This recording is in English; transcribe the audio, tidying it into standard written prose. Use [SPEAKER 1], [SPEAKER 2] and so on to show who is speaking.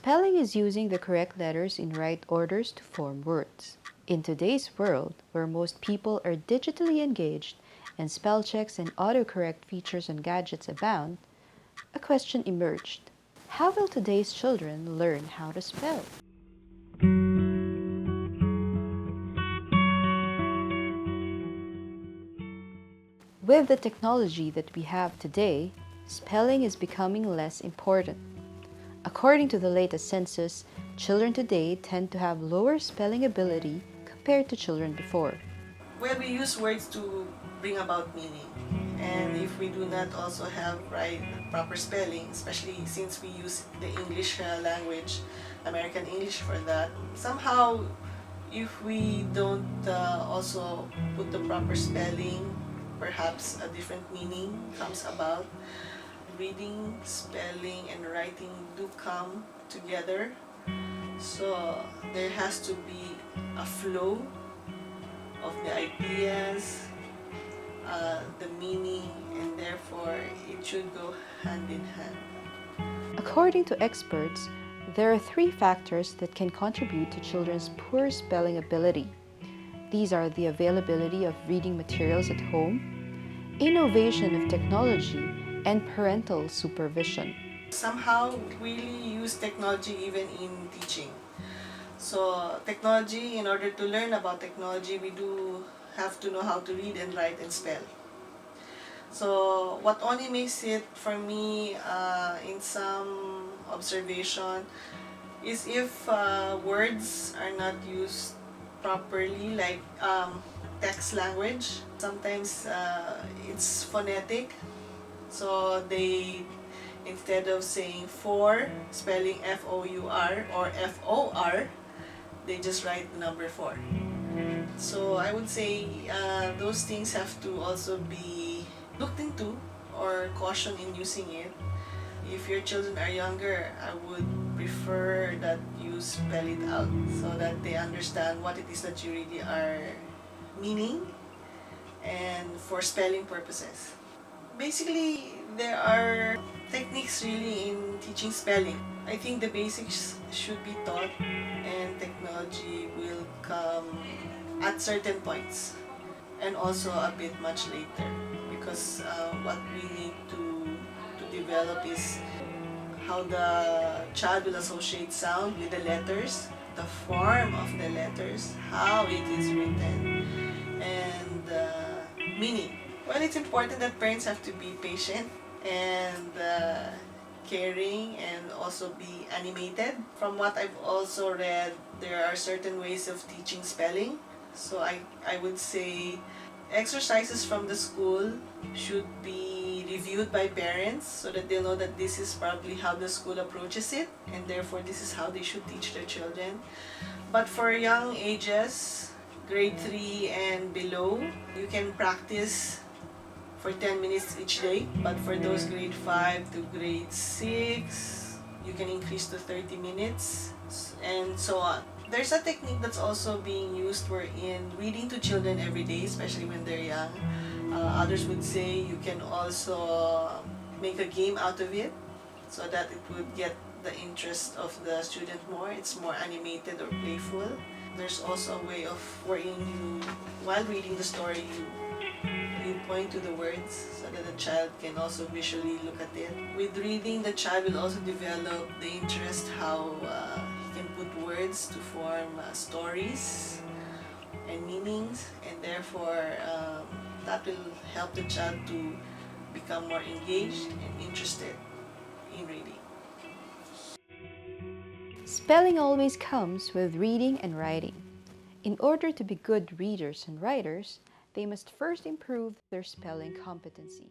[SPEAKER 1] Spelling is using the correct letters in right orders to form words. In today's world, where most people are digitally engaged and spell checks and autocorrect features on gadgets abound, a question emerged. How will today's children learn how to spell? With the technology that we have today, spelling is becoming less important. According to the latest census, children today tend to have lower spelling ability compared to children before.
[SPEAKER 2] Well, we use words to bring about meaning. And if we do not also have proper spelling, especially since we use the English language, American English for that, somehow if we don't also put the proper spelling, perhaps a different meaning comes about. Reading, spelling, and writing do come together. So there has to be a flow of the ideas, the meaning, and therefore it should go hand in hand.
[SPEAKER 1] According to experts, there are three factors that can contribute to children's poor spelling ability. These are the availability of reading materials at home, innovation of technology, and parental supervision.
[SPEAKER 2] Somehow really use technology even in teaching. So technology, in order to learn about technology, we do have to know how to read and write and spell. So what only makes it for me in some observation is if words are not used properly, like text language. Sometimes it's phonetic, so they, instead of saying for, spelling F-O-U-R or F-O-R, they just write the number 4. So I would say those things have to also be looked into or caution in using it. If your children are younger, I would prefer that you spell it out so that they understand what it is that you really are meaning and for spelling purposes. Basically, there are techniques really in teaching spelling. I think the basics should be taught and technology will come at certain points and also a bit much later, because what we need to develop is how the child will associate sound with the letters, the form of the letters, how it is written, and meaning. Well, it's important that parents have to be patient and caring and also be animated. From what I've also read, there are certain ways of teaching spelling. So I would say exercises from the school should be reviewed by parents so that they'll know that this is probably how the school approaches it and therefore this is how they should teach their children. But for young ages, grade 3 and below, you can practice for 10 minutes each day. But for those grade 5 to grade 6, you can increase to 30 minutes and so on. There's a technique that's also being used wherein reading to children every day, especially when they're young. Others would say you can also make a game out of it so that it would get the interest of the student more. It's more animated or playful. There's also a way of wherein you, while reading the story, you point to the words so that the child can also visually look at it. With reading, the child will also develop the interest how he can put words to form stories and meanings, and therefore that will help the child to become more engaged and interested in reading.
[SPEAKER 1] Spelling always comes with reading and writing. In order to be good readers and writers, they must first improve their spelling competency.